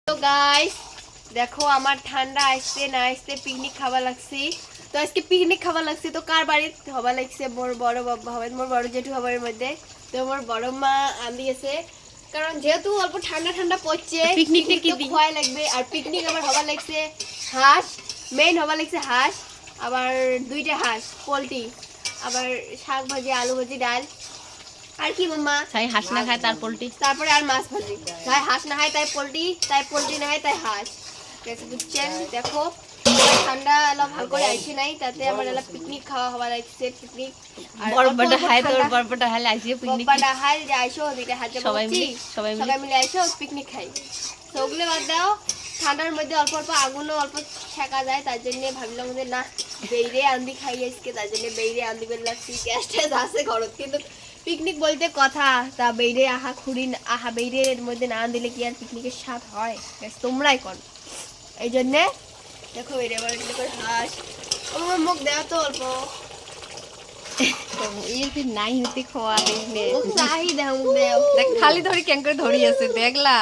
तो गाइस देखो আমার ঠান্ডা আসছে না আসছে পিকনিক খাওয়া লাগছে তো আজকে পিকনিক খাওয়া লাগছে তো কার বাড়ি হওয়া লাগছে মোর বড় বাবা হবে মোর বড় জেঠু হবার মধ্যে তো মোর বড় মা আনিয়েছে কারণ যেহেতু অল্প ঠান্ডা ঠান্ডা পড়ছে পিকনিকটা কি খাওয়া লাগবে আর পিকনিক আবার হওয়া লাগছে হাঁস মেইন হওয়া লাগছে হাঁস আবার দুইটা হাঁস পোলট্রি আবার শাক ভাজি আলু ভাজি ডাল আর কি মাম্মা তাই হাঁস না খায় তার পোলট্রি তারপরে আর মাছ ভাজি তাই হাঁস না হয় তাই পোলট্রি না হয় তাই হাঁস कैसे বুঝছেন দেখো ঠান্ডা এলা ভালো করে আইছে নাই তাতে আমার এলা পিকনিক খাওয়া হওয়া লাগছে পিকনিক আর বড় হাই তোর বড় হাই আইছে পিকনিক বড় হাই যে আইছো দুইটা হাতে সবাই মিলে আইছো পিকনিক খাই তো ওগুলো বাদ দাও ঠান্ডার মধ্যে অল্প অল্প আগুনও অল্প ছেঁকা যায় তার জন্য ভাবলাম যে না বেইরে আন্দি খাই আজকে তার জন্য বেইরে আন্দি বের লাগছি গ্যাসটা আছে ঘরত কিন্তু পিকনিক বলতে কথা তা বেইরে আহা খুড়ি আহা বেইরের মধ্যে না দিলে কি আর পিকনিকের স্বাদ হয় তোমরাই কর এই জন্য দেখো বেইরে আবার এগুলো করে হাঁস আমার মুখ দেওয়া তো অল্প এই কি নাই হতে খাওয়া দেখলে চাহি দাও দেও দেখ খালি ধরি কেন করে ধরি আছে দেখলা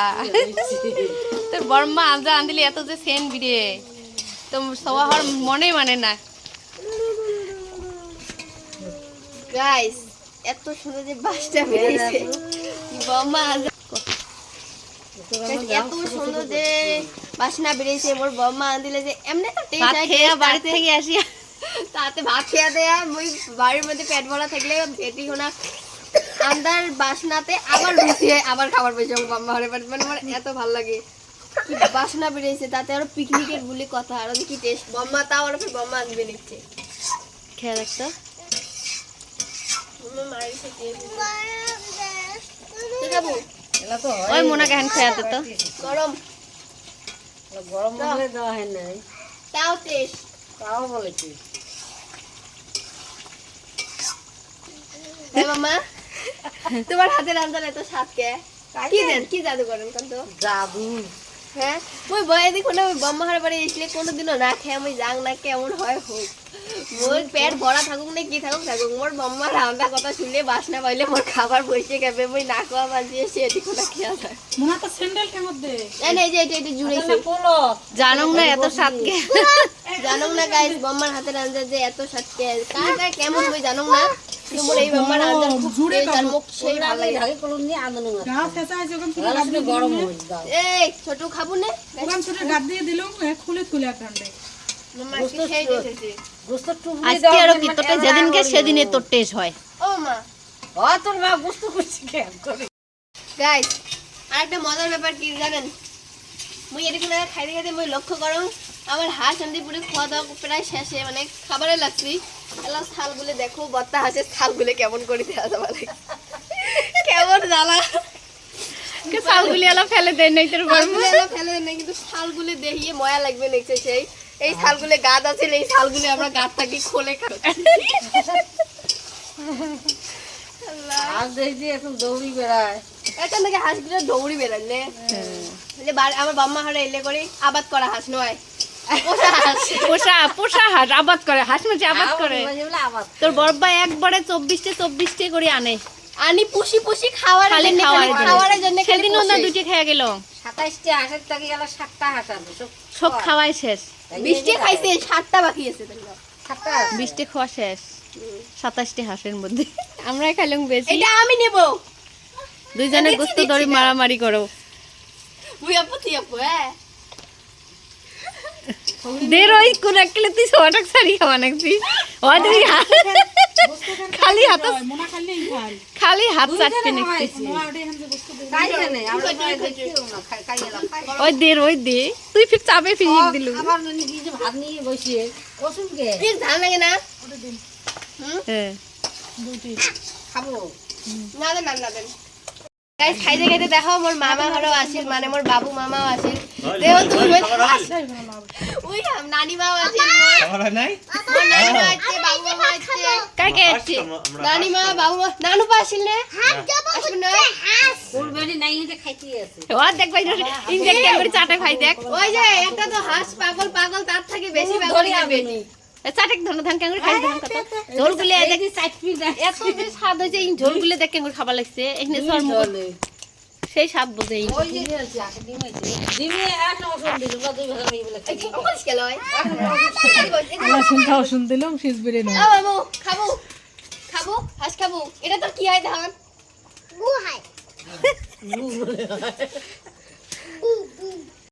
তোর বর্মা আজা আনদিলে এত যে সেন বিরে তো সবার মনে মানে না গাইস এত সুন্দর যে বাসটা বেরিয়েছে বম্মা এত সুন্দর যে বাসনা বেরিয়েছে মোর বম্মা আনদিলে যে এমনি তো টেস্ট আই খেয়া বাড়ি থেকে আসি তাতে ভাত খেয়া দেয়া মই বাড়ির মধ্যে পেট ভরা থাকলে পেটি হোনা আন্দার বাসনাতে আবার রুচি হয় আবার খাবার পেয়েছে বম্মা হরে মানে আমার এত ভালো লাগে কি বাসনা বেরিয়েছে তাতে আরো পিকনিকের বলে কথা আর কি টেস্ট বম্মা তাও আর বম্মা আনবে নিচ্ছে খেয়া দেখতো ওই মোনা কেন খেয়াতে তো গরম গরম মশলা দেওয়া হয় নাই তাও টেস্ট তাও বলেছি মামা তোমার হাতে রান্না এত স্বাদ কে কি দেন কি জাদু করেন কোন তো জাদু হ্যাঁ ওই বয়ে দেখো না ওই বম্মা হার বাড়ি এসলে কোনোদিনও না খেয়ে আমি যাং না কেমন হয় হোক মোর পেট ভরা থাকুক না কি থাকুক মোর বম্মা রান্না কথা শুনলে বাসনা পাইলে মোর খাবার বসে গেবে মই না খাওয়া বাজিয়ে সে এদিকে না খেয়া যায় মোনা তো স্যান্ডেল এর মধ্যে এই যে এটা জুড়েছে পোলো জানো না এত স্বাদ কে জানো না গাইস বম্মার হাতে রান্না যে এত স্বাদ কে কার কেমন মই জানো না তোমার এই বম্মার রান্না খুব জুড়ে তার মুখ সেই ভালো লাগে ঢাকে কোলো নিয়ে আনন্দ না গাছ ফেসা আছে ওখান থেকে আসলে গরম হয়ে যায় এই ছোট খাবো না ওখান থেকে গাদ দিয়ে দিলাম খুলে খুলে কাণ্ডে মামা কি সেই দিতেছে গোস্ত টুবলি আজকে আরো কি তোরটা যেদিনকে সেদিনে তোর টেস্ট হয় ও মা ও তোর মা গোস্ত করছে কেন করে গাইস আরেকটা মজার ব্যাপার কি জানেন মুই এদিকে না খাইতে খাইতে মুই লক্ষ্য করো আমার হাঁস আন্দি পুরো খাওয়া দাওয়া প্রায় শেষে মানে খাবারে লাগছি এলা থালগুলো দেখো বত্তা হাঁসের থালগুলো কেমন করে দেওয়া যাবে কেমন জ্বালা কে চালগুলি এলা ফেলে দেয় নাই তোর বর্মা থালগুলো এলা ফেলে দেন না কিন্তু থালগুলো দেখিয়ে ময়া লাগবে নেক্সে সেই এই থালগুলো গাদ আছে এই থালগুলো আমরা গাদ থাকি খোলে খাই আজ দেখছি এখন দৌড়ি বেড়ায় এখান থেকে হাঁসগুলো দৌড়ি বেড়ালে আমার বাম্মা হারে এলে করে আবাদ করা হাঁস নয় পোষা হাঁস আবাদ করে হাঁস মাঝে আবাদ করে আবার তোর বড়বা একবারে 24টে করে আনে আনি পুষি খাওয়ার জন্য সেদিনও না দুটি খেয়ে গেল 27টা হাঁসের থেকে গেল 7টা হাঁস আনবে সব খাওয়াই শেষ 20টি খাইছে 7টা বাকি আছে তাহলে 7টা 20টে খাওয়া শেষ 27টে হাঁসের মধ্যে আমরা খাইলাম বেশি এটা আমি নেব দুইজনে গোস্ত ধরে মারামারি করো মুই আপু হ্যাঁ দের ওই কোন একলে তুই সোয়াটাক সারি খাওয়া নাকি ওদের খালি হাত মোনা খাইলেই খাই খালি হাত চাটবে নাকি মোনা ওটা এখান থেকে বস্তু দে তাই জানে আমরা তো দেখতেও না খাই এলাম ওই দে তুই ফির চাপে ফিরিয়ে দিলু আবার যদি কিছু ভাত নিয়ে বসিয়ে ওষুধকে প্লিজ ধান লাগে না ওটা দিন হ্যাঁ দুটি খাবো না দেন গাইস খাইতে খাইতে দেখো মোর মামা ঘরও আসিল মানে মোর বাবু মামাও আসিল দেও তুমি ওই নানি মাও আসিল মোর নানি মা আছে বাবু মামা আছে কাকে আছে নানি মা বাবু মা নানু পা আসিল না আসবে না ফুলবেড়ি নাই হতে খাইতে আছে ও দেখ ভাই ইনজেক্ট করে চাটা খাই দেখ ওই যে একটা তো হাঁস পাগল তার থেকে বেশি পাগল ধরে হবে আবেনি চাটে ধান কেন করে খাই ধান কত ঝোলগুলি দেখি চাটনি এত যে স্বাদ হয়েছে এই ঝোলগুলি দেখ কেন করে খাবার লাগছে এখানে সর মুখ সেই স্বাদ বোঝেই ওই যে ডিম হয়েছে ডিমে একটা ওষুধ দিল বা দুই ভাগা মেয়ে বলে খাই আমার স্কেল হয় আল্লাহ শুনটা ওষুধ দিলাম শীষ বেড়ে না মামু খাবো খাবো হাঁস খাবো এটা তো কি হয় ধান গু হয়